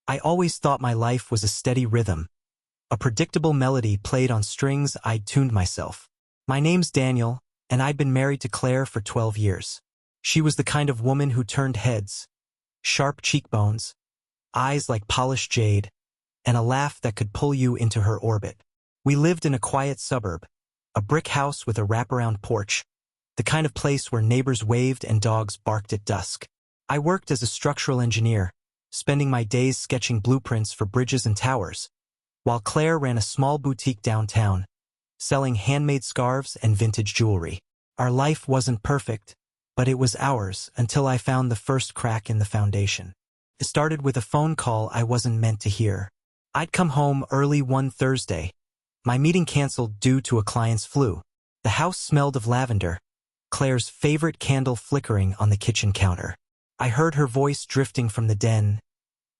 I always thought my life was a steady rhythm, a predictable melody played on strings I'd tuned myself. My name's Daniel, and I'd been married to Claire for 12 years. She was the kind of woman who turned heads, sharp cheekbones, eyes like polished jade, and a laugh that could pull you into her orbit. We lived in a quiet suburb, a brick house with a wraparound porch, the kind of place where neighbors waved and dogs barked at dusk. I worked as a structural engineer, spending my days sketching blueprints for bridges and towers, while Claire ran a small boutique downtown, selling handmade scarves and vintage jewelry. Our life wasn't perfect, but it was ours until I found the first crack in the foundation. It started with a phone call I wasn't meant to hear. I'd come home early one Thursday, my meeting canceled due to a client's flu. The house smelled of lavender, Claire's favorite candle flickering on the kitchen counter. I heard her voice drifting from the den,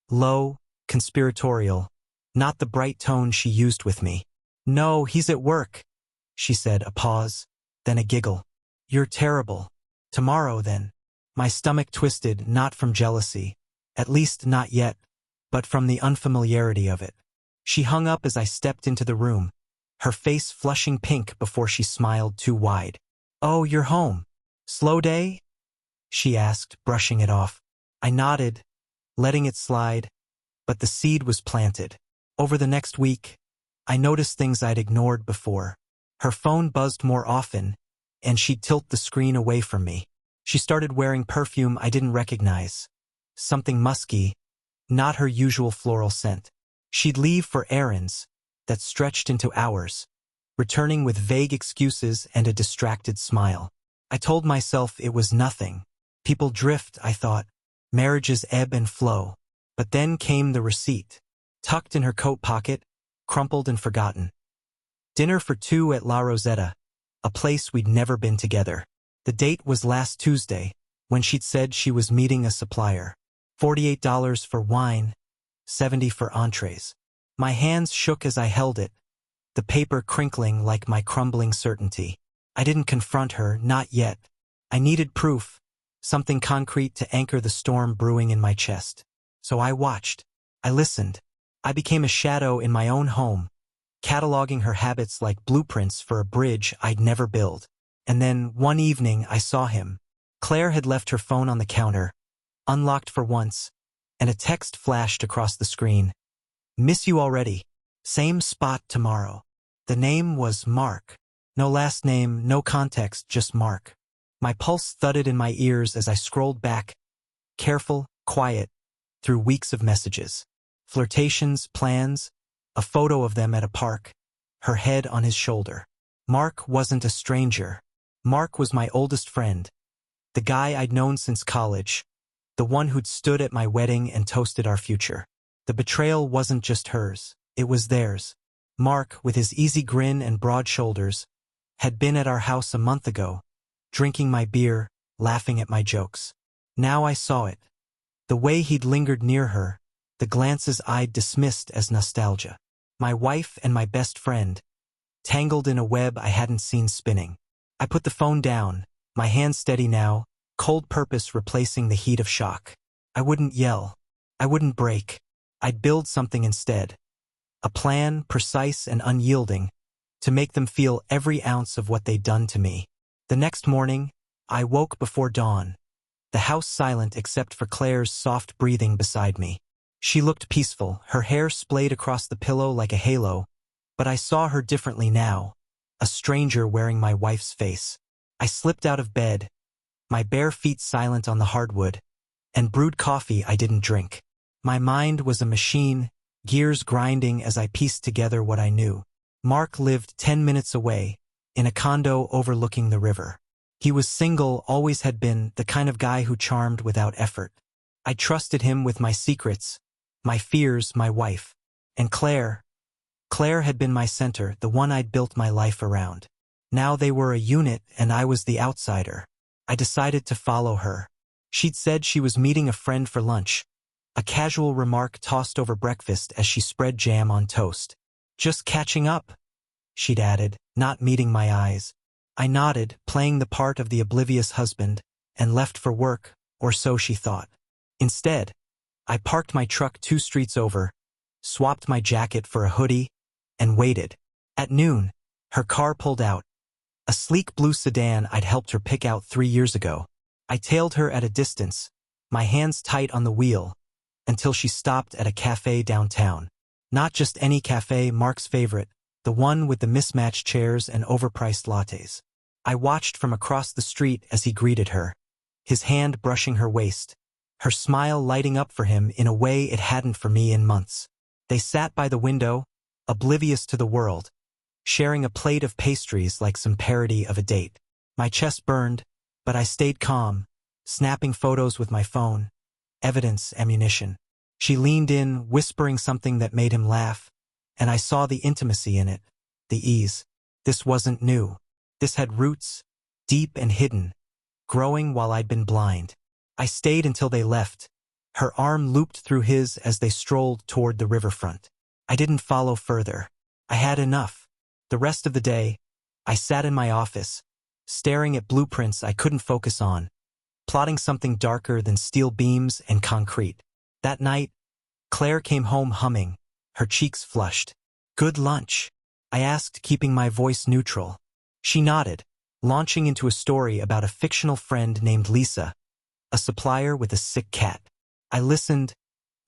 low, conspiratorial, not the bright tone she used with me. "No, he's at work," she said, a pause, then a giggle. "You're terrible. Tomorrow, then." My stomach twisted, not from jealousy, at least not yet, but from the unfamiliarity of it. She hung up as I stepped into the room, her face flushing pink before she smiled too wide. "Oh, you're home. Slow day?" she asked, brushing it off. I nodded, letting it slide, but the seed was planted. Over the next week, I noticed things I'd ignored before. Her phone buzzed more often, and she'd tilt the screen away from me. She started wearing perfume I didn't recognize, something musky, not her usual floral scent. She'd leave for errands that stretched into hours, returning with vague excuses and a distracted smile. I told myself it was nothing. People drift, I thought. Marriages ebb and flow. But then came the receipt, tucked in her coat pocket, crumpled and forgotten. Dinner for two at La Rosetta, a place we'd never been together. The date was last Tuesday, when she'd said she was meeting a supplier. $48 for wine, $70 for entrees. My hands shook as I held it, the paper crinkling like my crumbling certainty. I didn't confront her, not yet. I needed proof, something concrete to anchor the storm brewing in my chest. So I watched. I listened. I became a shadow in my own home, cataloging her habits like blueprints for a bridge I'd never build. And then, one evening, I saw him. Claire had left her phone on the counter, unlocked for once, and a text flashed across the screen. "Miss you already. Same spot tomorrow." The name was Mark. No last name, no context, just Mark. My pulse thudded in my ears as I scrolled back, careful, quiet, through weeks of messages. Flirtations, plans, a photo of them at a park, her head on his shoulder. Mark wasn't a stranger. Mark was my oldest friend, the guy I'd known since college, the one who'd stood at my wedding and toasted our future. The betrayal wasn't just hers, it was theirs. Mark, with his easy grin and broad shoulders, had been at our house a month ago, drinking my beer, laughing at my jokes. Now I saw it. The way he'd lingered near her, the glances I'd dismissed as nostalgia. My wife and my best friend, tangled in a web I hadn't seen spinning. I put the phone down, my hand steady now, cold purpose replacing the heat of shock. I wouldn't yell. I wouldn't break. I'd build something instead. A plan, precise and unyielding, to make them feel every ounce of what they'd done to me. The next morning, I woke before dawn, the house silent except for Claire's soft breathing beside me. She looked peaceful, her hair splayed across the pillow like a halo, but I saw her differently now, a stranger wearing my wife's face. I slipped out of bed, my bare feet silent on the hardwood, and brewed coffee I didn't drink. My mind was a machine, gears grinding as I pieced together what I knew. Mark lived 10 minutes away, in a condo overlooking the river. He was single, always had been, the kind of guy who charmed without effort. I trusted him with my secrets, my fears, my wife. And Claire had been my center, the one I'd built my life around. Now they were a unit and I was the outsider. I decided to follow her. She'd said she was meeting a friend for lunch, a casual remark tossed over breakfast as she spread jam on toast. "Just catching up," she'd added, not meeting my eyes. I nodded, playing the part of the oblivious husband, and left for work, or so she thought. Instead, I parked my truck 2 streets over, swapped my jacket for a hoodie, and waited. At noon, her car pulled out, a sleek blue sedan I'd helped her pick out 3 years ago. I tailed her at a distance, my hands tight on the wheel, until she stopped at a cafe downtown. Not just any cafe, Mark's favorite, the one with the mismatched chairs and overpriced lattes. I watched from across the street as he greeted her, his hand brushing her waist, her smile lighting up for him in a way it hadn't for me in months. They sat by the window, oblivious to the world, sharing a plate of pastries like some parody of a date. My chest burned, but I stayed calm, snapping photos with my phone, evidence, ammunition. She leaned in, whispering something that made him laugh, and I saw the intimacy in it, the ease. This wasn't new. This had roots, deep and hidden, growing while I'd been blind. I stayed until they left, her arm looped through his as they strolled toward the riverfront. I didn't follow further. I had enough. The rest of the day, I sat in my office, staring at blueprints I couldn't focus on, plotting something darker than steel beams and concrete. That night, Claire came home humming, her cheeks flushed. "Good lunch?" I asked, keeping my voice neutral. She nodded, launching into a story about a fictional friend named Lisa, a supplier with a sick cat. I listened,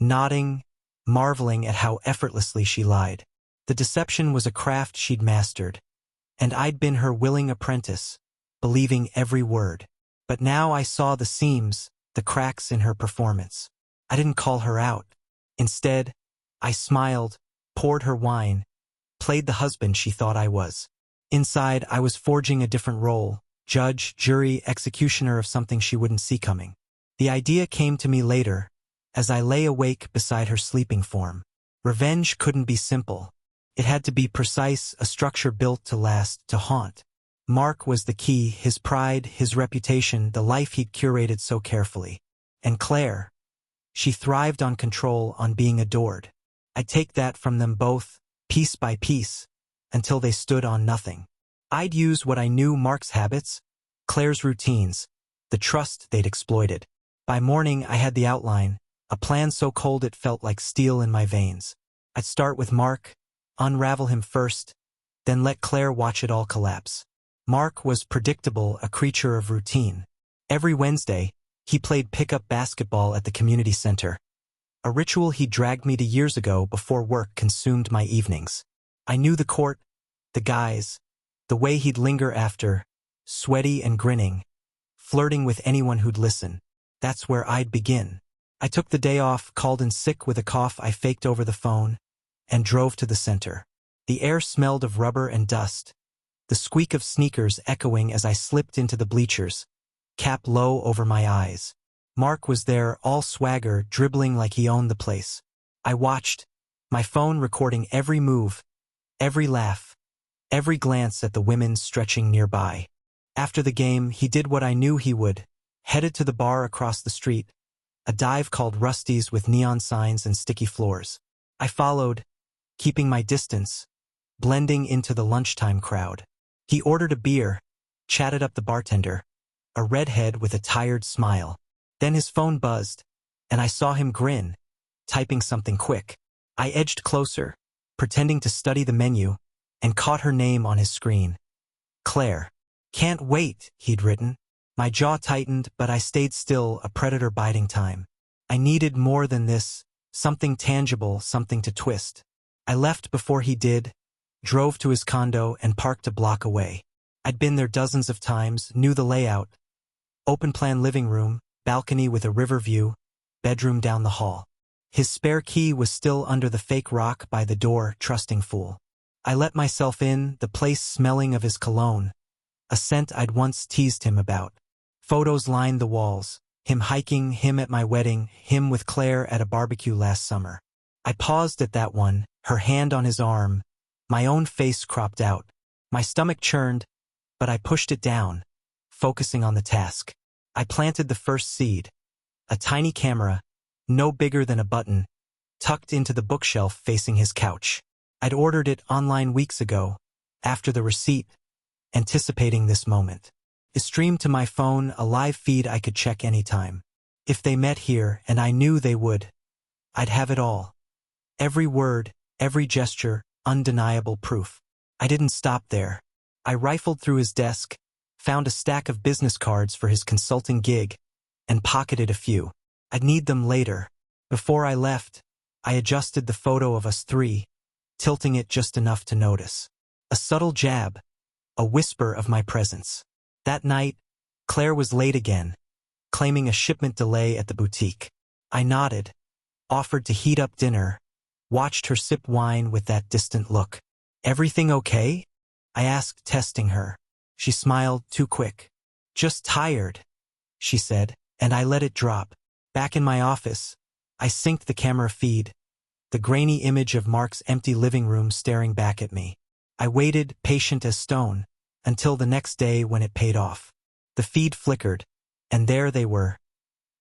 nodding, marveling at how effortlessly she lied. The deception was a craft she'd mastered, and I'd been her willing apprentice, believing every word. But now I saw the seams, the cracks in her performance. I didn't call her out. Instead, I smiled, poured her wine, played the husband she thought I was. Inside, I was forging a different role, judge, jury, executioner of something she wouldn't see coming. The idea came to me later, as I lay awake beside her sleeping form. Revenge couldn't be simple. It had to be precise, a structure built to last, to haunt. Mark was the key, his pride, his reputation, the life he'd curated so carefully. And Claire, she thrived on control, on being adored. I'd take that from them both, piece by piece, until they stood on nothing. I'd use what I knew: Mark's habits, Claire's routines, the trust they'd exploited. By morning, I had the outline, a plan so cold it felt like steel in my veins. I'd start with Mark, unravel him first, then let Claire watch it all collapse. Mark was predictable, a creature of routine. Every Wednesday, he played pickup basketball at the community center, a ritual he dragged me to years ago before work consumed my evenings. I knew the court, the guys, the way he'd linger after, sweaty and grinning, flirting with anyone who'd listen. That's where I'd begin. I took the day off, called in sick with a cough I faked over the phone, and drove to the center. The air smelled of rubber and dust, the squeak of sneakers echoing as I slipped into the bleachers, cap low over my eyes. Mark was there, all swagger, dribbling like he owned the place. I watched, my phone recording every move, every laugh, every glance at the women stretching nearby. After the game, he did what I knew he would, headed to the bar across the street, a dive called Rusty's with neon signs and sticky floors. I followed, keeping my distance, blending into the lunchtime crowd. He ordered a beer, chatted up the bartender, a redhead with a tired smile. Then his phone buzzed, and I saw him grin, typing something quick. I edged closer, pretending to study the menu, and caught her name on his screen. Claire. "Can't wait," he'd written. My jaw tightened, but I stayed still, a predator biding time. I needed more than this, something tangible, something to twist. I left before he did, drove to his condo, and parked a block away. I'd been there dozens of times, knew the layout. Open-plan living room, balcony with a river view, bedroom down the hall. His spare key was still under the fake rock by the door, trusting fool. I let myself in, the place smelling of his cologne, a scent I'd once teased him about. Photos lined the walls, him hiking, him at my wedding, him with Claire at a barbecue last summer. I paused at that one, her hand on his arm, my own face cropped out. My stomach churned, but I pushed it down, focusing on the task. I planted the first seed, a tiny camera, no bigger than a button, tucked into the bookshelf facing his couch. I'd ordered it online weeks ago, after the receipt, anticipating this moment. It streamed to my phone, a live feed I could check anytime. If they met here, and I knew they would, I'd have it all. Every word, every gesture, undeniable proof. I didn't stop there. I rifled through his desk, found a stack of business cards for his consulting gig, and pocketed a few. I'd need them later. Before I left, I adjusted the photo of us three, tilting it just enough to notice. A subtle jab, a whisper of my presence. That night, Claire was late again, claiming a shipment delay at the boutique. I nodded, offered to heat up dinner, watched her sip wine with that distant look. "Everything okay?" I asked, testing her. She smiled too quick. "Just tired," she said, and I let it drop. Back in my office, I synced the camera feed, the grainy image of Mark's empty living room staring back at me. I waited, patient as stone, until the next day when it paid off. The feed flickered, and there they were,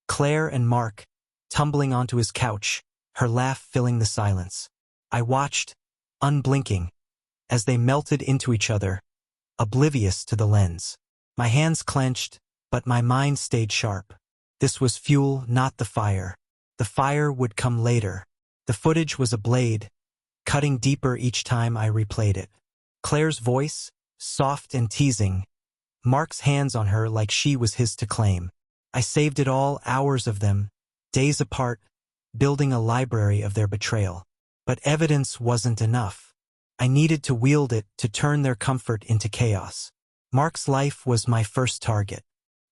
Claire and Mark, tumbling onto his couch, her laugh filling the silence. I watched, unblinking, as they melted into each other, oblivious to the lens. My hands clenched, but my mind stayed sharp. This was fuel, not the fire. The fire would come later. The footage was a blade, cutting deeper each time I replayed it. Claire's voice, soft and teasing, Mark's hands on her like she was his to claim. I saved it all, hours of them, days apart, building a library of their betrayal. But evidence wasn't enough. I needed to wield it to turn their comfort into chaos. Mark's life was my first target.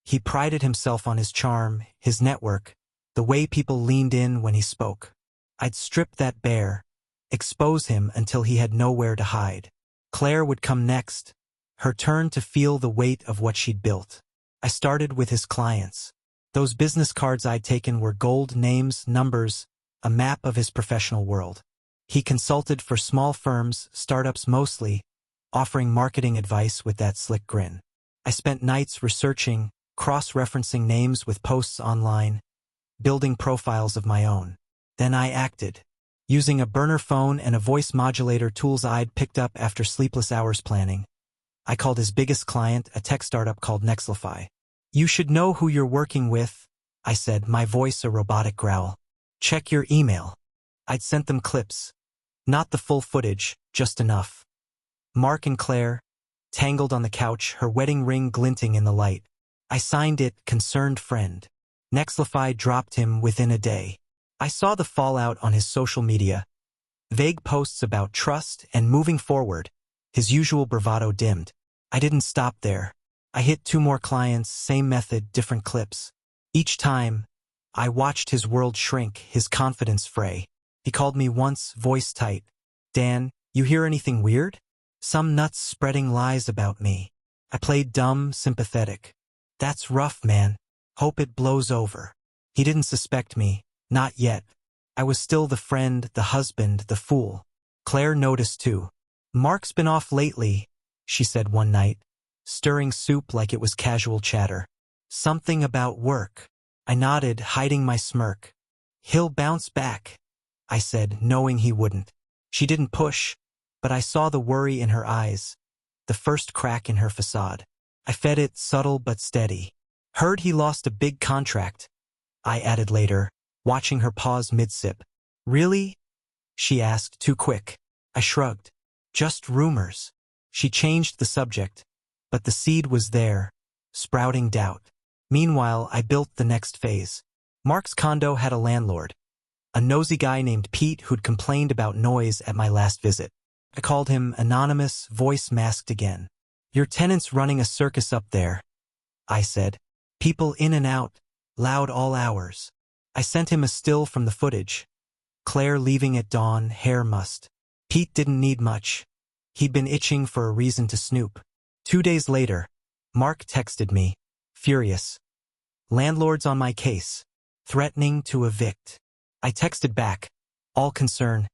He prided himself on his charm, his network, the way people leaned in when he spoke. I'd strip that bare, expose him until he had nowhere to hide. Claire would come next, her turn to feel the weight of what she'd built. I started with his clients. Those business cards I'd taken were gold, names, numbers, a map of his professional world. He consulted for small firms, startups mostly, offering marketing advice with that slick grin. I spent nights researching, cross-referencing names with posts online, building profiles of my own. Then I acted. Using a burner phone and a voice modulator, tools I'd picked up after sleepless hours planning, I called his biggest client, a tech startup called Nexlify. "You should know who you're working with," I said, my voice a robotic growl. "Check your email." I'd sent them clips. Not the full footage, just enough. Mark and Claire, tangled on the couch, her wedding ring glinting in the light. I signed it, concerned friend. Nexlify dropped him within a day. I saw the fallout on his social media. Vague posts about trust and moving forward. His usual bravado dimmed. I didn't stop there. I hit 2 more clients, same method, different clips. Each time, I watched his world shrink, his confidence fray. He called me once, voice tight. "Dan, you hear anything weird?" Some nuts spreading lies about me. I played dumb, sympathetic. "That's rough, man. Hope it blows over." He didn't suspect me. Not yet. I was still the friend, the husband, the fool. Claire noticed too. "Mark's been off lately," she said one night, stirring soup like it was casual chatter. "Something about work." I nodded, hiding my smirk. "He'll bounce back," I said, knowing he wouldn't. She didn't push, but I saw the worry in her eyes, the first crack in her facade. I fed it, subtle but steady. "Heard he lost a big contract," I added later, watching her pause mid-sip. "Really?" she asked, too quick. I shrugged. "Just rumors." She changed the subject, but the seed was there, sprouting doubt. Meanwhile, I built the next phase. Mark's condo had a landlord, a nosy guy named Pete who'd complained about noise at my last visit. I called him anonymous, voice masked again. "Your tenant's running a circus up there," I said. "People in and out, loud all hours." I sent him a still from the footage. Claire leaving at dawn, hair mussed. Pete didn't need much. He'd been itching for a reason to snoop. 2 days later, Mark texted me, furious. "Landlord's on my case, threatening to evict." I texted back, all concern.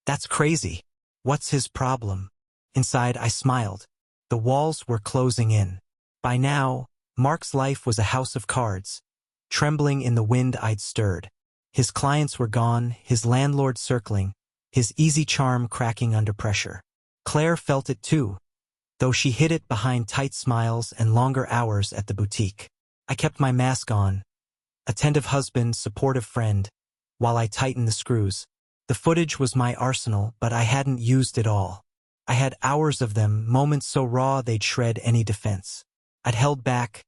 "That's crazy. What's his problem?" Inside, I smiled. The walls were closing in. By now, Mark's life was a house of cards, trembling in the wind I'd stirred. His clients were gone, his landlord circling, his easy charm cracking under pressure. Claire felt it too, though she hid it behind tight smiles and longer hours at the boutique. I kept my mask on. Attentive husband, supportive friend, while I tightened the screws. The footage was my arsenal, but I hadn't used it all. I had hours of them, moments so raw they'd shred any defense. I'd held back,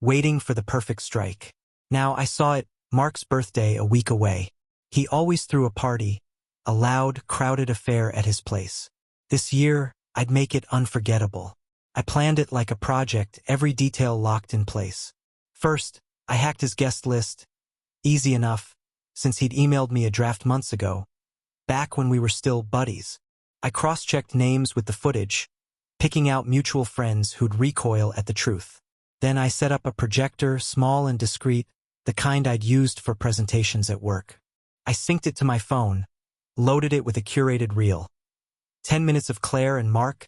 waiting for the perfect strike. Now I saw it, Mark's birthday a week away. He always threw a party, a loud, crowded affair at his place. This year, I'd make it unforgettable. I planned it like a project, every detail locked in place. First, I hacked his guest list. Easy enough, since he'd emailed me a draft months ago, back when we were still buddies. I cross-checked names with the footage, picking out mutual friends who'd recoil at the truth. Then I set up a projector, small and discreet, the kind I'd used for presentations at work. I synced it to my phone, loaded it with a curated reel. 10 minutes of Claire and Mark,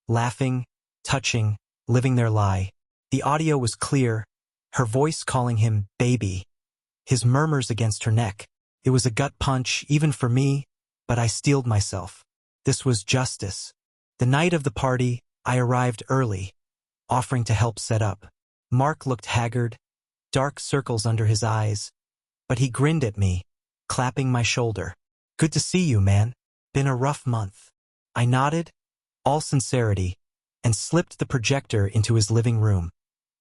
laughing, touching, living their lie. The audio was clear, her voice calling him baby, his murmurs against her neck. It was a gut punch, even for me, but I steeled myself. This was justice. The night of the party, I arrived early, offering to help set up. Mark looked haggard, dark circles under his eyes, but he grinned at me, clapping my shoulder. Good to see you, man. Been a rough month. I nodded, all sincerity, and slipped the projector into his living room,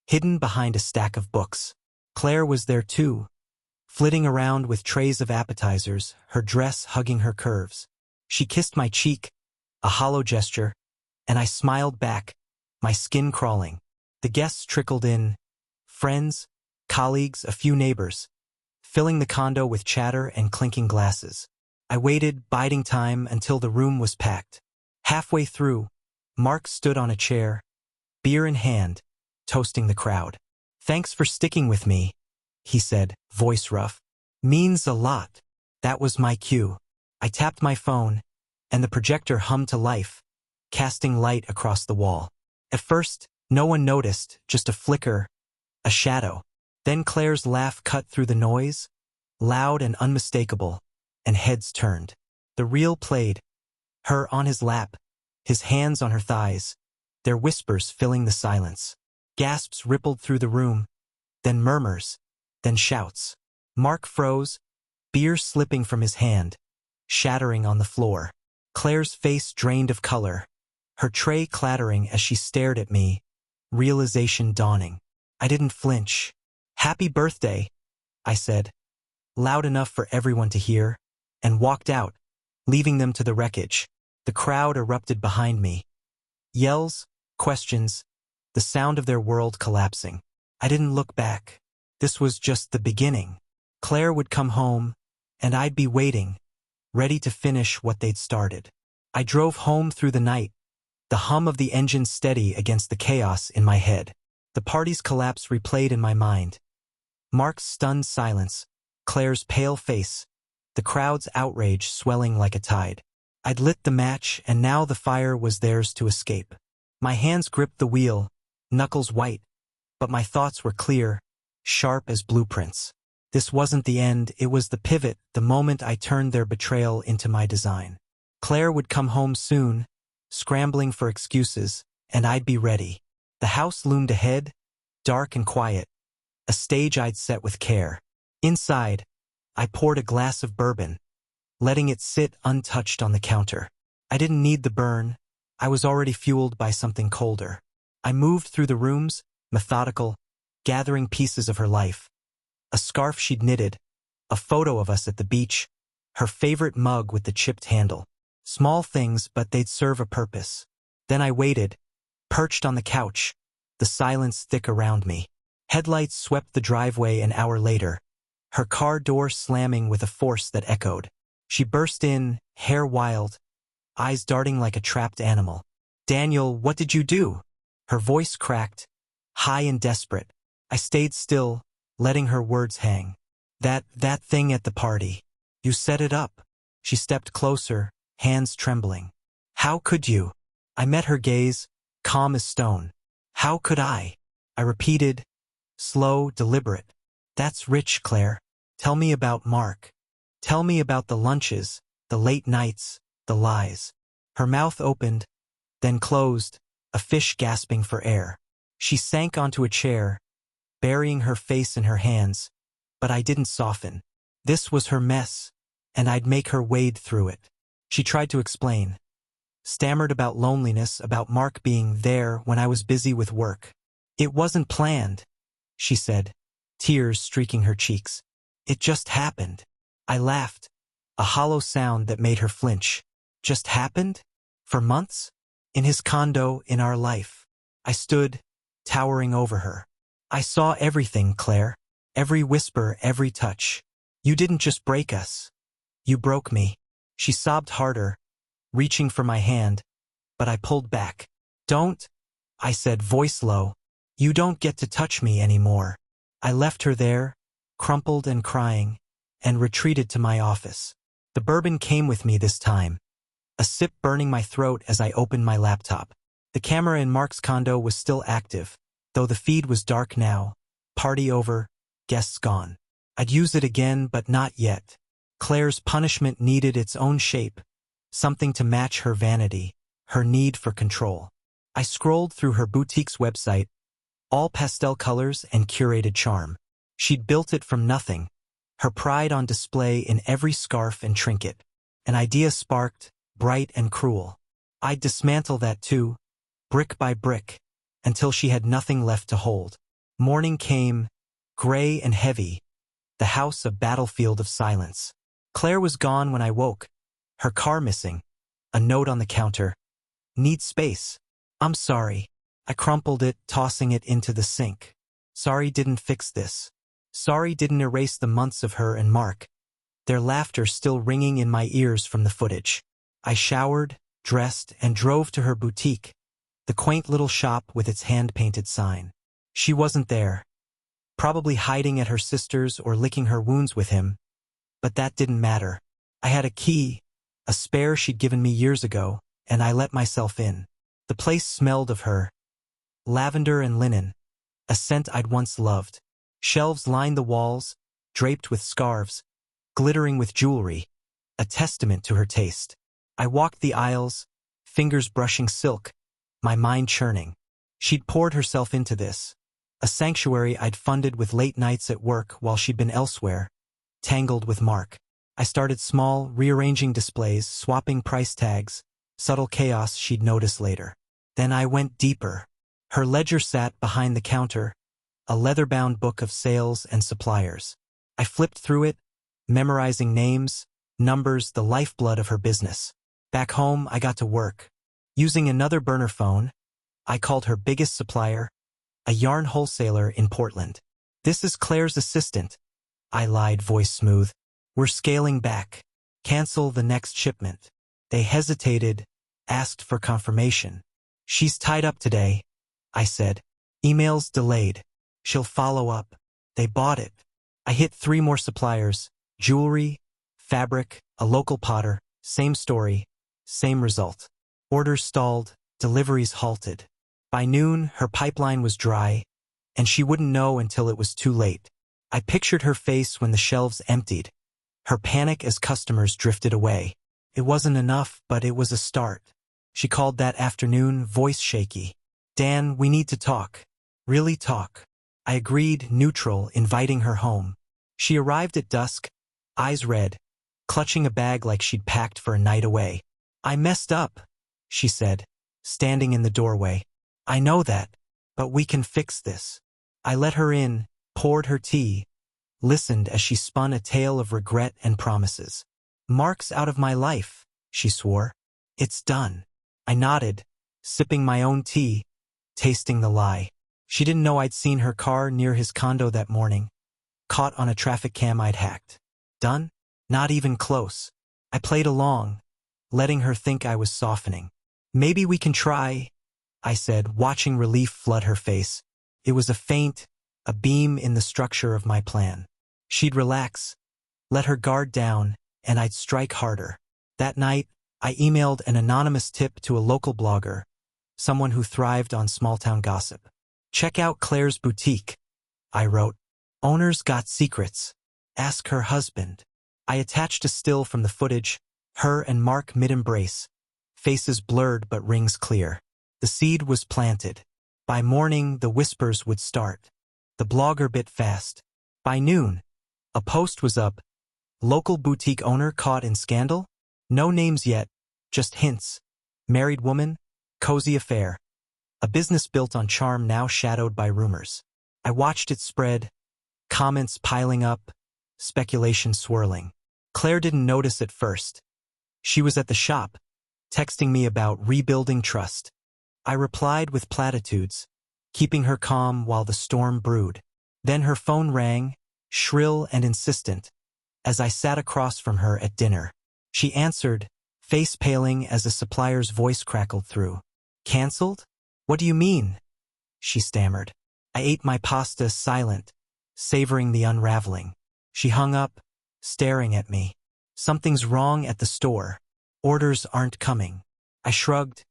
hidden behind a stack of books. Claire was there too, flitting around with trays of appetizers, her dress hugging her curves. She kissed my cheek, a hollow gesture, and I smiled back, my skin crawling. The guests trickled in, friends, colleagues, a few neighbors, filling the condo with chatter and clinking glasses. I waited, biding time, until the room was packed. Halfway through, Mark stood on a chair, beer in hand, toasting the crowd. Thanks for sticking with me, he said, voice rough. Means a lot. That was my cue. I tapped my phone, and the projector hummed to life, casting light across the wall. At first, no one noticed, just a flicker, a shadow. Then Claire's laugh cut through the noise, loud and unmistakable, and heads turned. The reel played, her on his lap, his hands on her thighs, their whispers filling the silence. Gasps rippled through the room, then murmurs, then shouts. Mark froze, beer slipping from his hand, shattering on the floor. Claire's face drained of color, her tray clattering as she stared at me, realization dawning. I didn't flinch. Happy birthday, I said, loud enough for everyone to hear, and walked out, leaving them to the wreckage. The crowd erupted behind me. Yells, questions, the sound of their world collapsing. I didn't look back. This was just the beginning. Claire would come home, and I'd be waiting, ready to finish what they'd started. I drove home through the night, the hum of the engine steady against the chaos in my head. The party's collapse replayed in my mind. Mark's stunned silence, Claire's pale face, the crowd's outrage swelling like a tide. I'd lit the match, and now the fire was theirs to escape. My hands gripped the wheel, knuckles white, but my thoughts were clear, sharp as blueprints. This wasn't the end, it was the pivot, the moment I turned their betrayal into my design. Claire would come home soon, scrambling for excuses, and I'd be ready. The house loomed ahead, dark and quiet, a stage I'd set with care. Inside, I poured a glass of bourbon, letting it sit untouched on the counter. I didn't need the burn, I was already fueled by something colder. I moved through the rooms, methodical, gathering pieces of her life. A scarf she'd knitted, a photo of us at the beach, her favorite mug with the chipped handle. Small things, but they'd serve a purpose. Then I waited, perched on the couch, the silence thick around me. Headlights swept the driveway an hour later, her car door slamming with a force that echoed. She burst in, hair wild, eyes darting like a trapped animal. Daniel, what did you do? Her voice cracked, high and desperate. I stayed still, letting her words hang. That thing at the party. You set it up. She stepped closer, hands trembling. How could you? I met her gaze, calm as stone. How could I? I repeated, slow, deliberate. That's rich, Claire. Tell me about Mark. Tell me about the lunches, the late nights, the lies. Her mouth opened, then closed, a fish gasping for air. She sank onto a chair, burying her face in her hands, but I didn't soften. This was her mess, and I'd make her wade through it. She tried to explain, stammered about loneliness, about Mark being there when I was busy with work. It wasn't planned, she said, tears streaking her cheeks. It just happened. I laughed, a hollow sound that made her flinch. Just happened? For months? In his condo, in our life. I stood, towering over her. I saw everything, Claire. Every whisper, every touch. You didn't just break us. You broke me. She sobbed harder, reaching for my hand, but I pulled back. Don't, I said, voice low. You don't get to touch me anymore. I left her there, crumpled and crying, and retreated to my office. The bourbon came with me this time, a sip burning my throat as I opened my laptop. The camera in Mark's condo was still active, though the feed was dark now. Party over, guests gone. I'd use it again, but not yet. Claire's punishment needed its own shape, something to match her vanity, her need for control. I scrolled through her boutique's website, all pastel colors and curated charm. She'd built it from nothing, her pride on display in every scarf and trinket. An idea sparked, bright and cruel. I'd dismantle that too, brick by brick, until she had nothing left to hold. Morning came, gray and heavy, the house a battlefield of silence. Claire was gone when I woke, her car missing, a note on the counter. Need space. I'm sorry. I crumpled it, tossing it into the sink. Sorry didn't fix this. Sorry didn't erase the months of her and Mark, their laughter still ringing in my ears from the footage. I showered, dressed, and drove to her boutique, the quaint little shop with its hand-painted sign. She wasn't there, probably hiding at her sister's or licking her wounds with him, but that didn't matter. I had a key, a spare she'd given me years ago, and I let myself in. The place smelled of her, lavender and linen, a scent I'd once loved. Shelves lined the walls, draped with scarves, glittering with jewelry, a testament to her taste. I walked the aisles, fingers brushing silk, my mind churning. She'd poured herself into this, a sanctuary I'd funded with late nights at work while she'd been elsewhere, tangled with Mark. I started small, rearranging displays, swapping price tags, subtle chaos she'd notice later. Then I went deeper. Her ledger sat behind the counter, a leather-bound book of sales and suppliers. I flipped through it, memorizing names, numbers, the lifeblood of her business. Back home, I got to work. Using another burner phone, I called her biggest supplier, a yarn wholesaler in Portland. This is Claire's assistant, I lied, voice smooth. We're scaling back. Cancel the next shipment. They hesitated, asked for confirmation. She's tied up today, I said. Emails delayed. She'll follow up. They bought it. I hit 3 more suppliers, jewelry, fabric, a local potter, same story, same result. Orders stalled, deliveries halted. By noon, her pipeline was dry, and she wouldn't know until it was too late. I pictured her face when the shelves emptied, her panic as customers drifted away. It wasn't enough, but it was a start. She called that afternoon, voice shaky. Dan, we need to talk. Really talk. I agreed, neutral, inviting her home. She arrived at dusk, eyes red, clutching a bag like she'd packed for a night away. I messed up, she said, standing in the doorway. I know that, but we can fix this. I let her in, poured her tea, listened as she spun a tale of regret and promises. Mark's out of my life, she swore. It's done. I nodded, sipping my own tea, tasting the lie. She didn't know I'd seen her car near his condo that morning, caught on a traffic cam I'd hacked. Done? Not even close. I played along, letting her think I was softening. Maybe we can try, I said, watching relief flood her face. It was a feint, a beam in the structure of my plan. She'd relax, let her guard down, and I'd strike harder. That night, I emailed an anonymous tip to a local blogger, someone who thrived on small-town gossip. Check out Claire's boutique, I wrote. Owner's got secrets. Ask her husband. I attached a still from the footage, her and Mark mid-embrace, faces blurred but rings clear. The seed was planted. By morning, the whispers would start. The blogger bit fast. By noon, a post was up, Local boutique owner caught in scandal? No names yet, just hints. Married woman, cozy affair. A business built on charm now shadowed by rumors. I watched it spread, comments piling up, speculation swirling. Claire didn't notice at first. She was at the shop, texting me about rebuilding trust. I replied with platitudes, keeping her calm while the storm brewed. Then her phone rang, shrill and insistent, as I sat across from her at dinner. She answered, face paling as a supplier's voice crackled through. Cancelled? What do you mean? She stammered. I ate my pasta silent, savoring the unraveling. She hung up, staring at me. Something's wrong at the store. Orders aren't coming. I shrugged,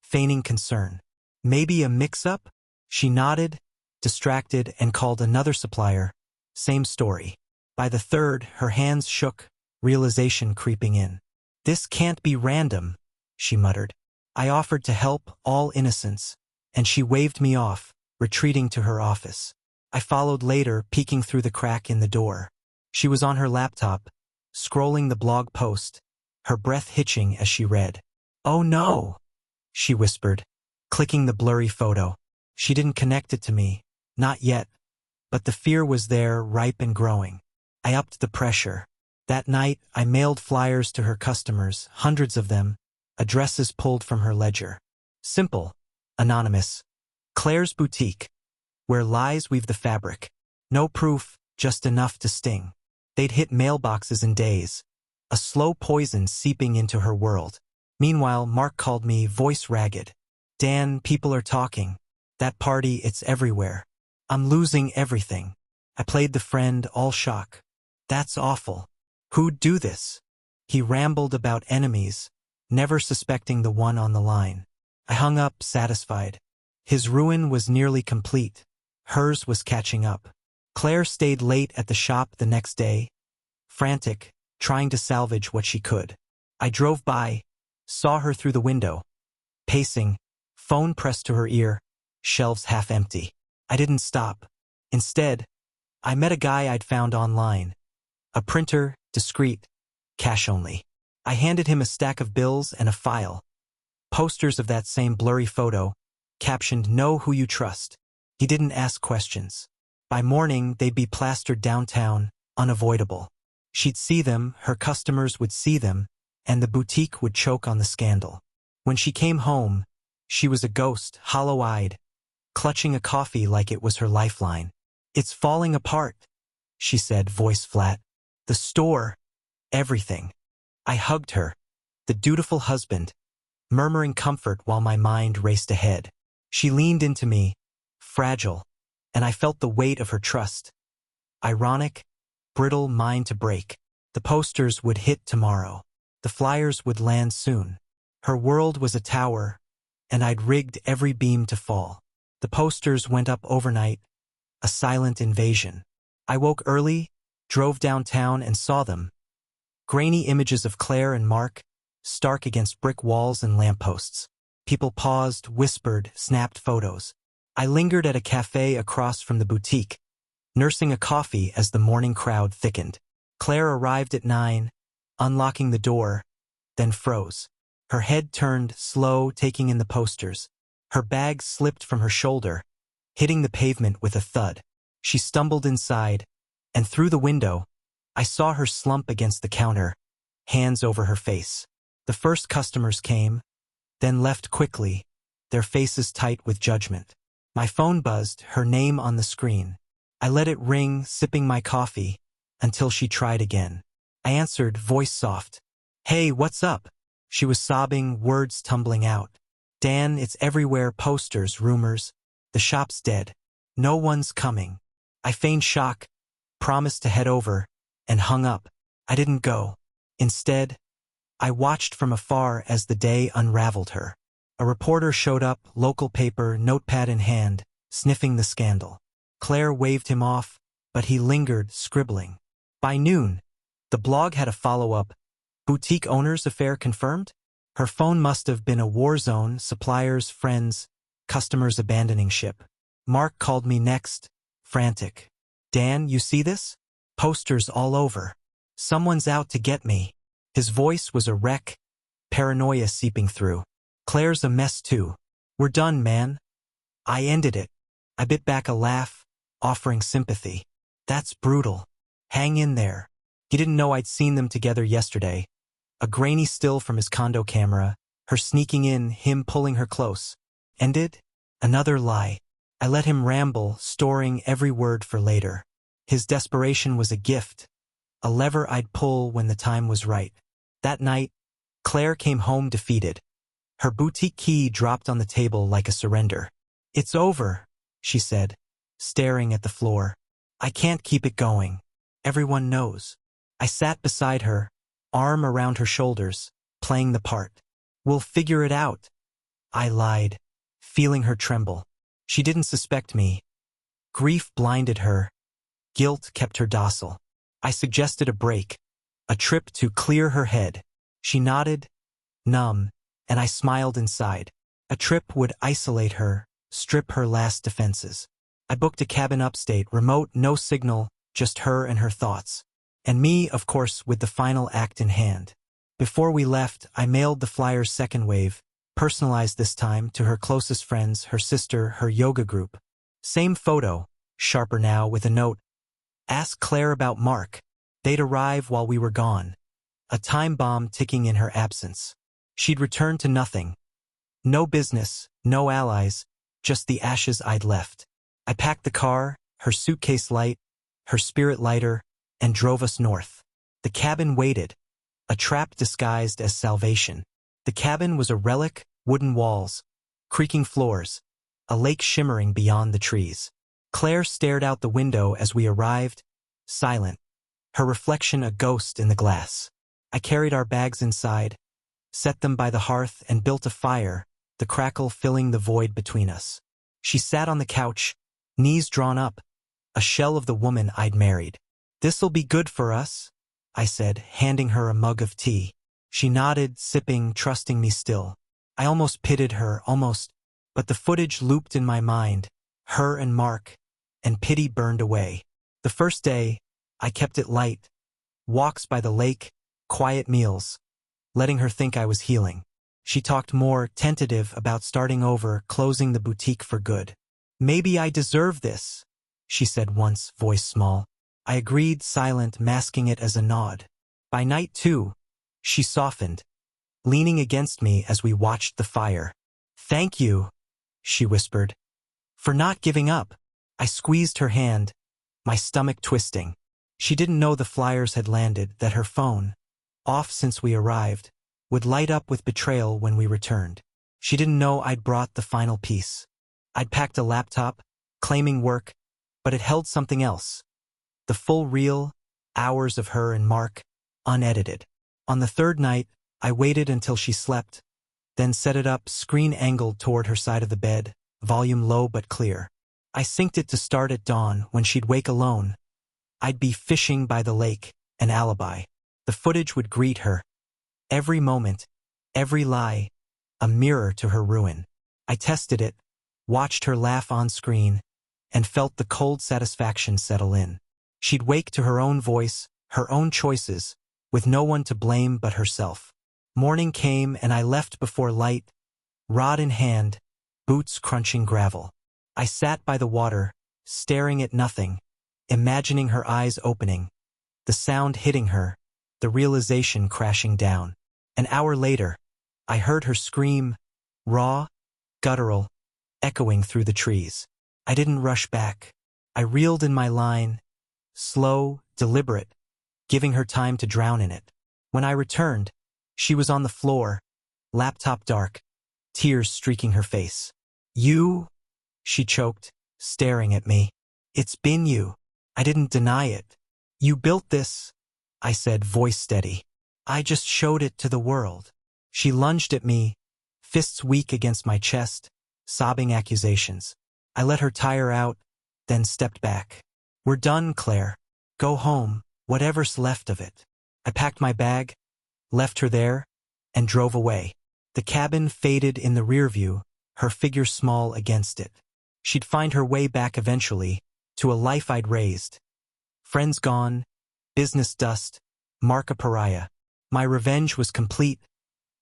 feigning concern. Maybe a mix-up? She nodded, distracted, and called another supplier. Same story. By the third, her hands shook, realization creeping in. This can't be random, she muttered. I offered to help, all innocence, and she waved me off, retreating to her office. I followed later, peeking through the crack in the door. She was on her laptop, scrolling the blog post, her breath hitching as she read. Oh no, she whispered, clicking the blurry photo. She didn't connect it to me, not yet, but the fear was there, ripe and growing. I upped the pressure. That night, I mailed flyers to her customers, hundreds of them, addresses pulled from her ledger. Simple, anonymous. Claire's Boutique, where lies weave the fabric. No proof, just enough to sting. They'd hit mailboxes in days, a slow poison seeping into her world. Meanwhile, Mark called me, voice ragged. Dan, people are talking. That party, it's everywhere. I'm losing everything. I played the friend, all shock. That's awful. Who'd do this? He rambled about enemies, never suspecting the one on the line. I hung up, satisfied. His ruin was nearly complete. Hers was catching up. Claire stayed late at the shop the next day, frantic, trying to salvage what she could. I drove by, saw her through the window, pacing, phone pressed to her ear, shelves half empty. I didn't stop. Instead, I met a guy I'd found online. A printer, discreet, cash only. I handed him a stack of bills and a file. Posters of that same blurry photo, captioned, "Know who you trust." He didn't ask questions. By morning, they'd be plastered downtown, unavoidable. She'd see them, her customers would see them, and the boutique would choke on the scandal. When she came home, she was a ghost, hollow-eyed, clutching a coffee like it was her lifeline. It's falling apart, she said, voice flat. The store, everything. I hugged her, the dutiful husband, murmuring comfort while my mind raced ahead. She leaned into me, fragile, and I felt the weight of her trust. Ironic, brittle, mine to break. The posters would hit tomorrow. The flyers would land soon. Her world was a tower, and I'd rigged every beam to fall. The posters went up overnight, a silent invasion. I woke early, drove downtown and saw them. Grainy images of Claire and Mark, stark against brick walls and lampposts. People paused, whispered, snapped photos. I lingered at a cafe across from the boutique, nursing a coffee as the morning crowd thickened. Claire arrived at 9, unlocking the door, then froze. Her head turned, slow, taking in the posters. Her bag slipped from her shoulder, hitting the pavement with a thud. She stumbled inside, and through the window, I saw her slump against the counter, hands over her face. The first customers came, then left quickly, their faces tight with judgment. My phone buzzed, her name on the screen. I let it ring, sipping my coffee, until she tried again. I answered, voice soft. Hey, what's up? She was sobbing, words tumbling out. Dan, it's everywhere, posters, rumors. The shop's dead. No one's coming. I feigned shock, promised to head over, and hung up. I didn't go. Instead, I watched from afar as the day unraveled her. A reporter showed up, local paper, notepad in hand, sniffing the scandal. Claire waved him off, but he lingered, scribbling. By noon, the blog had a follow-up. Boutique owner's affair confirmed? Her phone must have been a war zone, suppliers, friends, customers abandoning ship. Mark called me next, frantic. Dan, you see this? Posters all over. Someone's out to get me. His voice was a wreck, paranoia seeping through. Claire's a mess too. We're done, man. I ended it. I bit back a laugh, offering sympathy. That's brutal. Hang in there. He didn't know I'd seen them together yesterday. A grainy still from his condo camera, her sneaking in, him pulling her close. Ended? Another lie. I let him ramble, storing every word for later. His desperation was a gift, a lever I'd pull when the time was right. That night, Claire came home defeated. Her boutique key dropped on the table like a surrender. It's over, she said, staring at the floor. I can't keep it going. Everyone knows. I sat beside her, arm around her shoulders, playing the part. We'll figure it out. I lied, feeling her tremble. She didn't suspect me. Grief blinded her. Guilt kept her docile. I suggested a break, a trip to clear her head. She nodded, numb, and I smiled inside. A trip would isolate her, strip her last defenses. I booked a cabin upstate, remote, no signal, just her and her thoughts. And me, of course, with the final act in hand. Before we left, I mailed the flyer's second wave, personalized this time, to her closest friends, her sister, her yoga group. Same photo, sharper now, with a note. Ask Claire about Mark. They'd arrive while we were gone. A time bomb ticking in her absence. She'd return to nothing. No business, no allies, just the ashes I'd left. I packed the car, her suitcase light, her spirit lighter, and drove us north. The cabin waited, a trap disguised as salvation. The cabin was a relic, wooden walls, creaking floors, a lake shimmering beyond the trees. Claire stared out the window as we arrived, silent, her reflection a ghost in the glass. I carried our bags inside, set them by the hearth, and built a fire, the crackle filling the void between us. She sat on the couch, knees drawn up, a shell of the woman I'd married. This'll be good for us, I said, handing her a mug of tea. She nodded, sipping, trusting me still. I almost pitied her, almost, but the footage looped in my mind, her and Mark, and pity burned away. The first day, I kept it light. Walks by the lake, quiet meals, letting her think I was healing. She talked more, tentative, about starting over, closing the boutique for good. Maybe I deserve this, she said once, voice small. I agreed, silent, masking it as a nod. By night 2, she softened, leaning against me as we watched the fire. Thank you, she whispered, for not giving up. I squeezed her hand, my stomach twisting. She didn't know the flyers had landed, that her phone, off since we arrived, would light up with Betrayal when we returned. She didn't know I'd brought the final piece. I'd packed a laptop, claiming work, but it held something else. The full reel, hours of her and Mark, unedited. On the third night, I waited until she slept, then set it up, screen angled toward her side of the bed, volume low but clear. I synced it to start at dawn when she'd wake alone. I'd be fishing by the lake, an alibi. The footage would greet her. Every moment, every lie, a mirror to her ruin. I tested it, watched her laugh on screen, and felt the cold satisfaction settle in. She'd wake to her own voice, her own choices, with no one to blame but herself. Morning came and I left before light, rod in hand, boots crunching gravel. I sat by the water, staring at nothing, imagining her eyes opening, the sound hitting her, the realization crashing down. An hour later, I heard her scream, raw, guttural, echoing through the trees. I didn't rush back. I reeled in my line, slow, deliberate, giving her time to drown in it. When I returned, she was on the floor, laptop dark, tears streaking her face. You? She choked, staring at me. It's been you. I didn't deny it. You built this, I said, voice steady. I just showed it to the world. She lunged at me, fists weak against my chest, sobbing accusations. I let her tire out, then stepped back. We're done, Claire. Go home, whatever's left of it. I packed my bag, left her there, and drove away. The cabin faded in the rear view, her figure small against it. She'd find her way back eventually, to a life I'd raised. Friends gone, business dust, Mark a pariah. My revenge was complete,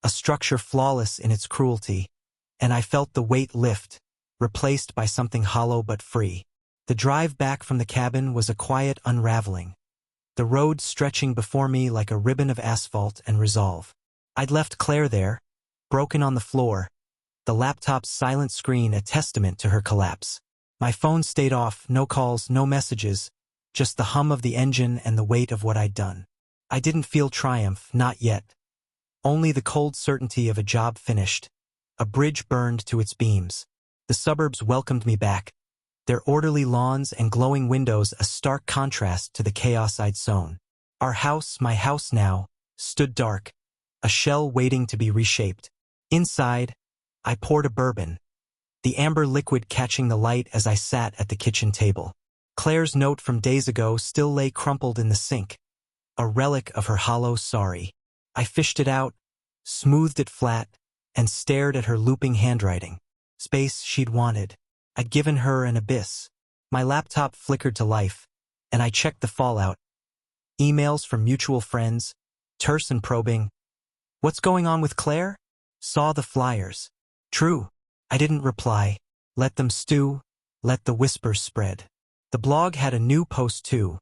a structure flawless in its cruelty, and I felt the weight lift, replaced by something hollow but free. The drive back from the cabin was a quiet unraveling, the road stretching before me like a ribbon of asphalt and resolve. I'd left Claire there, broken on the floor, the laptop's silent screen a testament to her collapse. My phone stayed off, no calls, no messages, just the hum of the engine and the weight of what I'd done. I didn't feel triumph, not yet. Only the cold certainty of a job finished, a bridge burned to its beams. The suburbs welcomed me back, their orderly lawns and glowing windows a stark contrast to the chaos I'd sown. Our house, my house now, stood dark, a shell waiting to be reshaped. Inside, I poured a bourbon, the amber liquid catching the light as I sat at the kitchen table. Claire's note from days ago still lay crumpled in the sink, a relic of her hollow sorry. I fished it out, smoothed it flat, and stared at her looping handwriting. Space she'd wanted. I'd given her an abyss. My laptop flickered to life, and I checked the fallout. Emails from mutual friends, terse and probing. What's going on with Claire? Saw the flyers. True. I didn't reply. Let them stew, let the whispers spread. The blog had a new post too.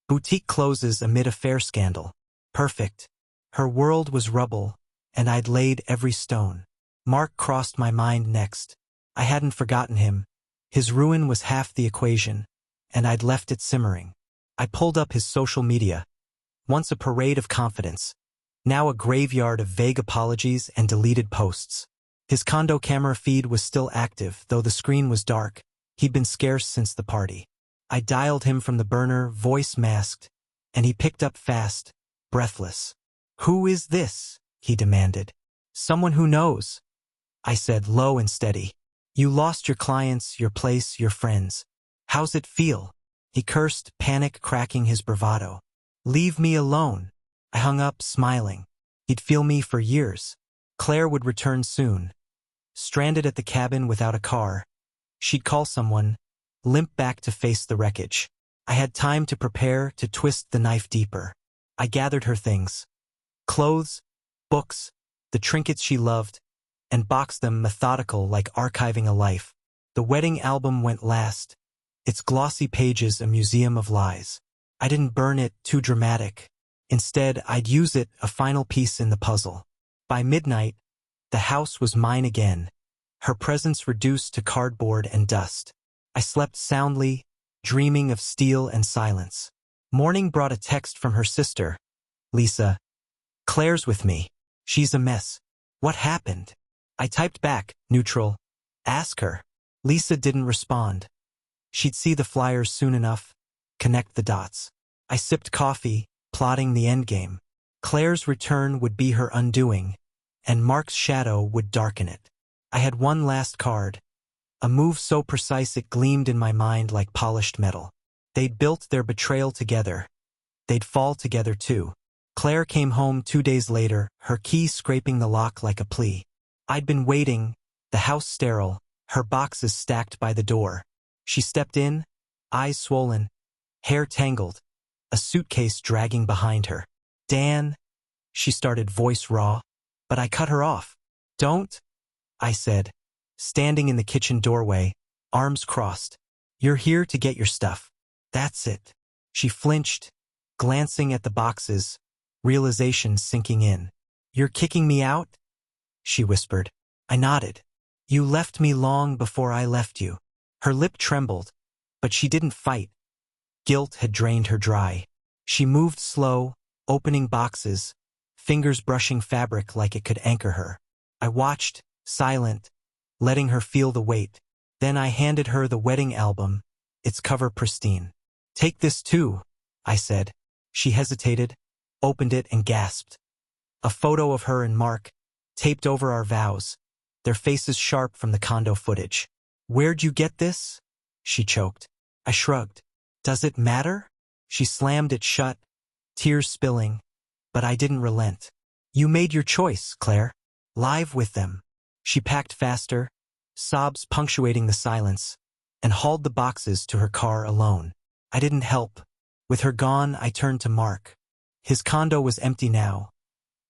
Boutique closes amid affair scandal. Perfect. Her world was rubble, and I'd laid every stone. Mark crossed my mind next. I hadn't forgotten him. His ruin was half the equation, and I'd left it simmering. I pulled up his social media. Once a parade of confidence, now a graveyard of vague apologies and deleted posts. His condo camera feed was still active, though the screen was dark. He'd been scarce since the party. I dialed him from the burner, voice masked, and he picked up fast, breathless. "Who is this?" he demanded. "Someone who knows," I said, low and steady. "You lost your clients, your place, your friends. How's it feel?" He cursed, panic cracking his bravado. "Leave me alone." I hung up, smiling. He'd feel me for years. Claire would return soon. Stranded at the cabin without a car, she'd call someone, limp back to face the wreckage. I had time to prepare, to twist the knife deeper. I gathered her things. Clothes, books, the trinkets she loved, and boxed them methodical like archiving a life. The wedding album went last, its glossy pages a museum of lies. I didn't burn it, too dramatic. Instead, I'd use it, a final piece in the puzzle. By midnight, the house was mine again, her presence reduced to cardboard and dust. I slept soundly, dreaming of steel and silence. Morning brought a text from her sister. "Lisa, Claire's with me. She's a mess. What happened?" I typed back, neutral. "Ask her." Lisa didn't respond. She'd see the flyers soon enough, connect the dots. I sipped coffee, plotting the endgame. Claire's return would be her undoing, and Mark's shadow would darken it. I had one last card, a move so precise it gleamed in my mind like polished metal. They'd built their betrayal together. They'd fall together too. Claire came home 2 days later, her key scraping the lock like a plea. I'd been waiting, the house sterile, her boxes stacked by the door. She stepped in, eyes swollen, hair tangled, a suitcase dragging behind her. "Dan," she started, voice raw, but I cut her off. "Don't," I said, standing in the kitchen doorway, arms crossed. "You're here to get your stuff. That's it." She flinched, glancing at the boxes, realization sinking in. "You're kicking me out?" she whispered. I nodded. "You left me long before I left you." Her lip trembled, but she didn't fight. Guilt had drained her dry. She moved slow, opening boxes, fingers brushing fabric like it could anchor her. I watched, silent, letting her feel the weight. Then I handed her the wedding album, its cover pristine. "Take this too," I said. She hesitated, opened it and gasped. A photo of her and Mark, taped over our vows, their faces sharp from the condo footage. "Where'd you get this?" she choked. I shrugged. "Does it matter?" She slammed it shut, tears spilling, but I didn't relent. "You made your choice, Claire. Live with them." She packed faster, sobs punctuating the silence, and hauled the boxes to her car alone. I didn't help. With her gone, I turned to Mark. His condo was empty now.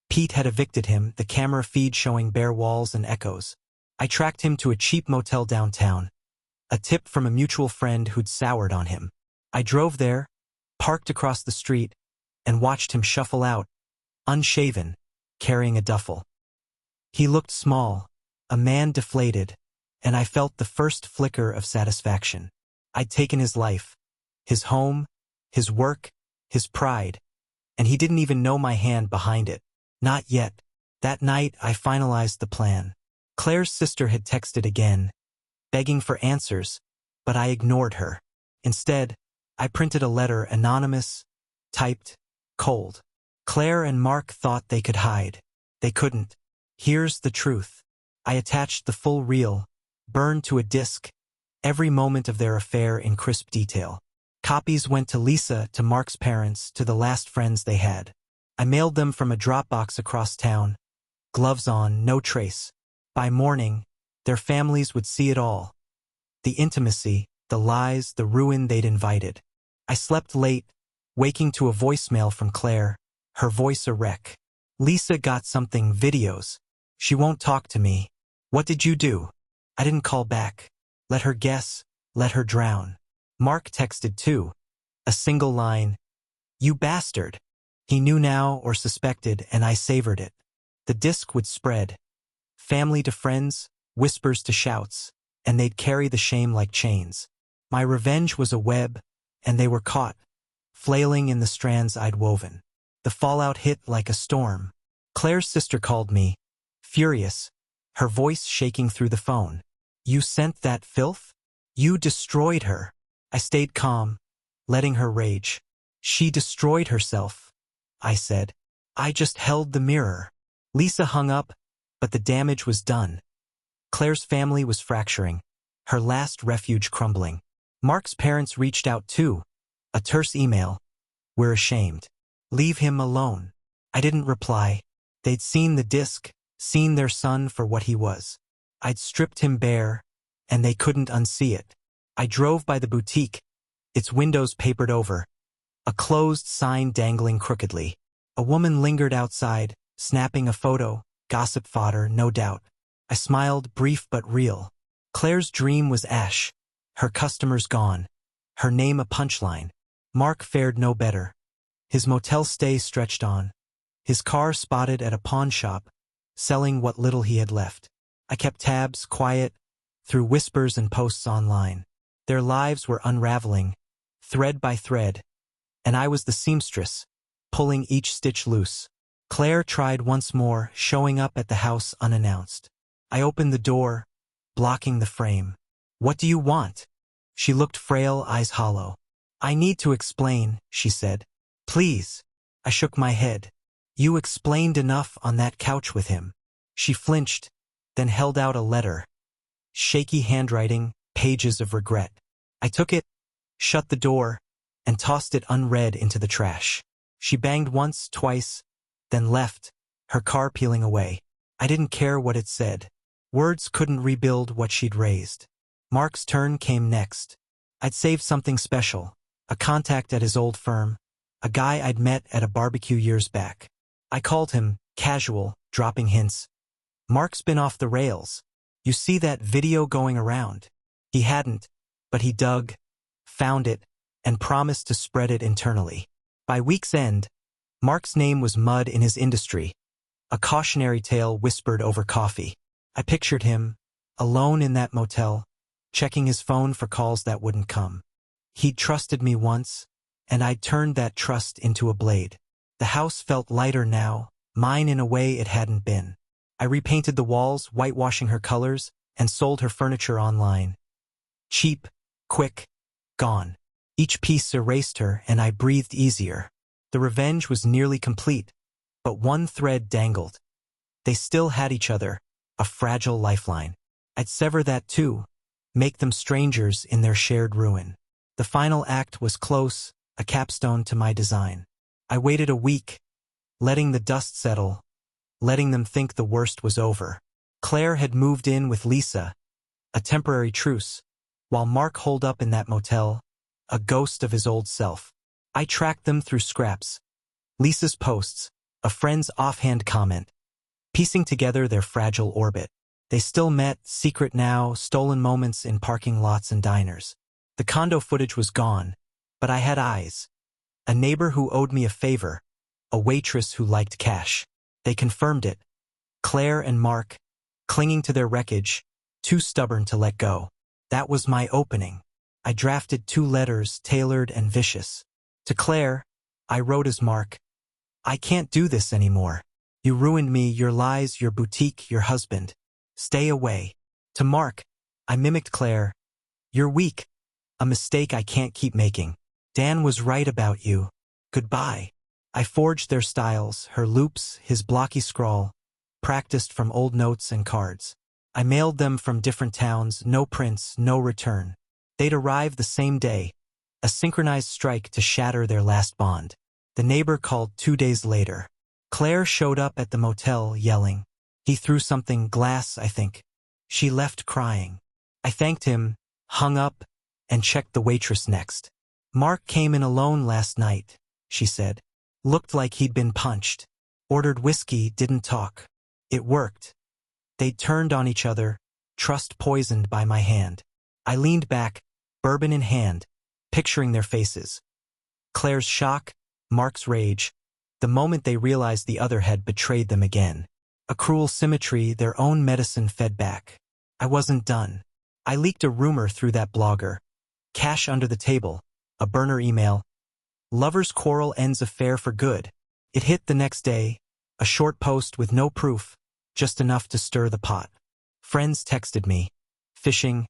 Pete had evicted him, the camera feed showing bare walls and echoes. I tracked him to a cheap motel downtown, a tip from a mutual friend who'd soured on him. I drove there, parked across the street, and watched him shuffle out, unshaven, carrying a duffel. He looked small, a man deflated, and I felt the first flicker of satisfaction. I'd taken his life, his home, his work, his pride, and he didn't even know my hand behind it. Not yet. That night, I finalized the plan. Claire's sister had texted again, begging for answers, but I ignored her. Instead, I printed a letter, anonymous, typed, cold. Claire and Mark thought they could hide. They couldn't. Here's the truth. I attached the full reel, burned to a disc, every moment of their affair in crisp detail. Copies went to Lisa, to Mark's parents, to the last friends they had. I mailed them from a Dropbox across town. Gloves on, no trace. By morning, their families would see it all. The intimacy, the lies, the ruin they'd invited. I slept late, waking to a voicemail from Claire, her voice a wreck. Lisa got something, videos. She won't talk to me. What did you do? I didn't call back. Let her guess, let her drown. Mark texted too. A single line. You bastard. He knew now or suspected, and I savored it. The disc would spread. Family to friends, whispers to shouts, and they'd carry the shame like chains. My revenge was a web, and they were caught, flailing in the strands I'd woven. The fallout hit like a storm. Claire's sister called me, furious, her voice shaking through the phone. You sent that filth? You destroyed her. I stayed calm, letting her rage. She destroyed herself, I said. I just held the mirror. Lisa hung up, but the damage was done. Claire's family was fracturing, her last refuge crumbling. Mark's parents reached out too, a terse email. We're ashamed. Leave him alone. I didn't reply. They'd seen the disc, seen their son for what he was. I'd stripped him bare, and they couldn't unsee it. I drove by the boutique, its windows papered over, a closed sign dangling crookedly. A woman lingered outside, snapping a photo, gossip fodder, no doubt. I smiled, brief but real. Claire's dream was ash, her customers gone, her name a punchline. Mark fared no better. His motel stay stretched on, his car spotted at a pawn shop, selling what little he had left. I kept tabs, quiet, through whispers and posts online. Their lives were unraveling, thread by thread, and I was the seamstress, pulling each stitch loose. Claire tried once more, showing up at the house unannounced. I opened the door, blocking the frame. What do you want? She looked frail, eyes hollow. I need to explain, she said. Please. I shook my head. You explained enough on that couch with him. She flinched, then held out a letter. Shaky handwriting, pages of regret. I took it, shut the door, and tossed it unread into the trash. She banged once, twice, then left, her car peeling away. I didn't care what it said. Words couldn't rebuild what she'd raised. Mark's turn came next. I'd saved something special, a contact at his old firm, a guy I'd met at a barbecue years back. I called him, casual, dropping hints. Mark's been off the rails. You see that video going around? He hadn't, but he dug, found it, and promised to spread it internally. By week's end, Mark's name was mud in his industry, a cautionary tale whispered over coffee. I pictured him, alone in that motel, checking his phone for calls that wouldn't come. He'd trusted me once, and I'd turned that trust into a blade. The house felt lighter now, mine in a way it hadn't been. I repainted the walls, whitewashing her colors, and sold her furniture online. Cheap, quick, gone. Each piece erased her, and I breathed easier. The revenge was nearly complete, but one thread dangled. They still had each other, a fragile lifeline. I'd sever that too, make them strangers in their shared ruin. The final act was close, a capstone to my design. I waited a week, letting the dust settle, letting them think the worst was over. Claire had moved in with Lisa, a temporary truce, while Mark holed up in that motel, a ghost of his old self. I tracked them through scraps, Lisa's posts, a friend's offhand comment, piecing together their fragile orbit. They still met, secret now, stolen moments in parking lots and diners. The condo footage was gone, but I had eyes. A neighbor who owed me a favor, a waitress who liked cash. They confirmed it. Claire and Mark, clinging to their wreckage, too stubborn to let go. That was my opening. I drafted 2 letters, tailored and vicious. To Claire, I wrote as Mark, "I can't do this anymore. You ruined me, your lies, your boutique, your husband. Stay away." To Mark, I mimicked Claire, "You're weak. A mistake I can't keep making. Dan was right about you. Goodbye." I forged their styles, her loops, his blocky scrawl, practiced from old notes and cards. I mailed them from different towns, no prints, no return. They'd arrive the same day, a synchronized strike to shatter their last bond. The neighbor called 2 days later. Claire showed up at the motel, yelling. He threw something, glass, I think. She left crying. I thanked him, hung up, and checked the waitress next. "Mark came in alone last night," she said. "Looked like he'd been punched. Ordered whiskey, didn't talk." It worked. They'd turned on each other, trust poisoned by my hand. I leaned back, bourbon in hand, picturing their faces. Claire's shock, Mark's rage, the moment they realized the other had betrayed them again. A cruel symmetry, their own medicine fed back. I wasn't done. I leaked a rumor through that blogger. Cash under the table, a burner email. "Lovers quarrel ends affair for good." It hit the next day, a short post with no proof, just enough to stir the pot. Friends texted me. Fishing.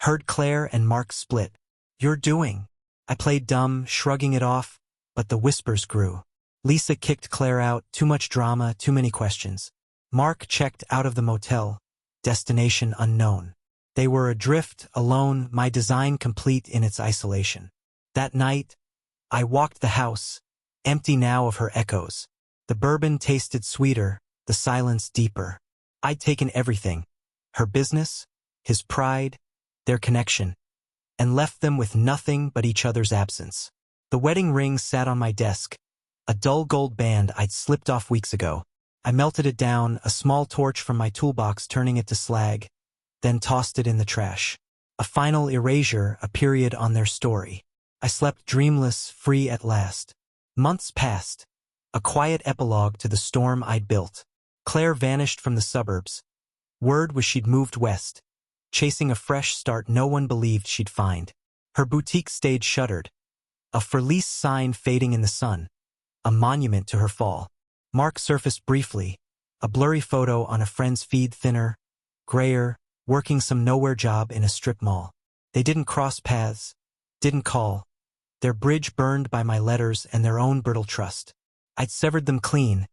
"Heard Claire and Mark split. You're doing." I played dumb, shrugging it off, but the whispers grew. Lisa kicked Claire out, too much drama, too many questions. Mark checked out of the motel, destination unknown. They were adrift, alone, my design complete in its isolation. That night, I walked the house, empty now of her echoes. The bourbon tasted sweeter, the silence deeper. I'd taken everything, her business, his pride, their connection, and left them with nothing but each other's absence. The wedding ring sat on my desk, a dull gold band I'd slipped off weeks ago. I melted it down, a small torch from my toolbox turning it to slag, then tossed it in the trash. A final erasure, a period on their story. I slept dreamless, free at last. Months passed, a quiet epilogue to the storm I'd built. Claire vanished from the suburbs. Word was she'd moved west, chasing a fresh start no one believed she'd find. Her boutique stayed shuttered, a for lease sign fading in the sun, a monument to her fall. Mark surfaced briefly, a blurry photo on a friend's feed, thinner, grayer, working some nowhere job in a strip mall. They didn't cross paths, didn't call. Their bridge burned by my letters and their own brittle trust. I'd severed them clean,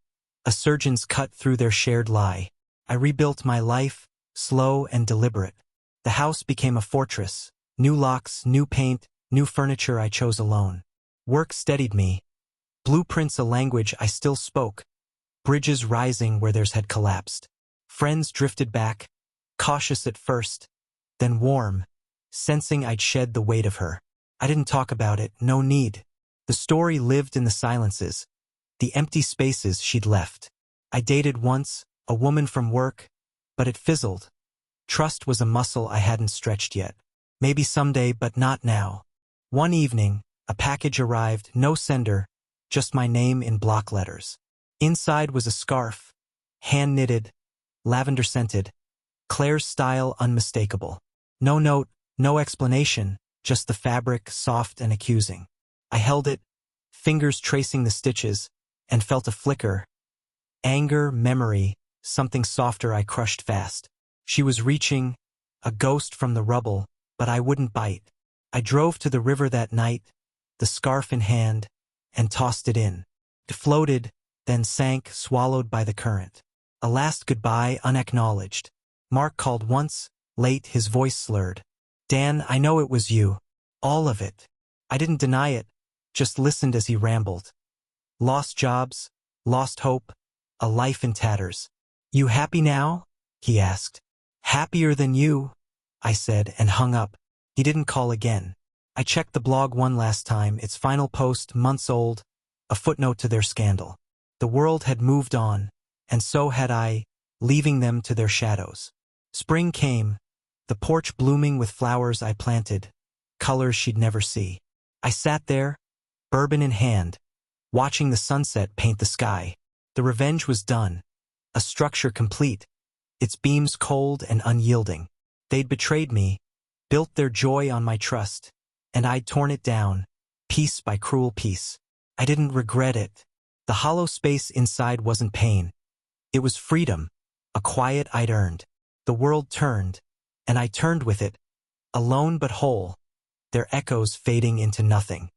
a surgeon's cut through their shared lie. I rebuilt my life, slow and deliberate. The house became a fortress, new locks, new paint, new furniture I chose alone. Work steadied me, blueprints a language I still spoke, bridges rising where theirs had collapsed. Friends drifted back, cautious at first, then warm, sensing I'd shed the weight of her. I didn't talk about it, no need. The story lived in the silences, the empty spaces she'd left. I dated once, a woman from work, but it fizzled. Trust was a muscle I hadn't stretched yet. Maybe someday, but not now. One evening, a package arrived, no sender, just my name in block letters. Inside was a scarf, hand-knitted, lavender-scented, Claire's style unmistakable. No note, no explanation, just the fabric, soft and accusing. I held it, fingers tracing the stitches, and felt a flicker. Anger, memory, something softer I crushed fast. She was reaching, a ghost from the rubble, but I wouldn't bite. I drove to the river that night, the scarf in hand, and tossed it in. It floated, then sank, swallowed by the current. A last goodbye unacknowledged. Mark called once, late, his voice slurred. "Dan, I know it was you. All of it." I didn't deny it, just listened as he rambled. Lost jobs, lost hope, a life in tatters. "You happy now?" he asked. "Happier than you," I said, and hung up. He didn't call again. I checked the blog one last time, its final post, months old, a footnote to their scandal. The world had moved on, and so had I, leaving them to their shadows. Spring came, the porch blooming with flowers I planted, colors she'd never see. I sat there, bourbon in hand, watching the sunset paint the sky. The revenge was done, a structure complete, its beams cold and unyielding. They'd betrayed me, built their joy on my trust, and I'd torn it down, piece by cruel piece. I didn't regret it. The hollow space inside wasn't pain. It was freedom, a quiet I'd earned. The world turned, and I turned with it, alone but whole, their echoes fading into nothing.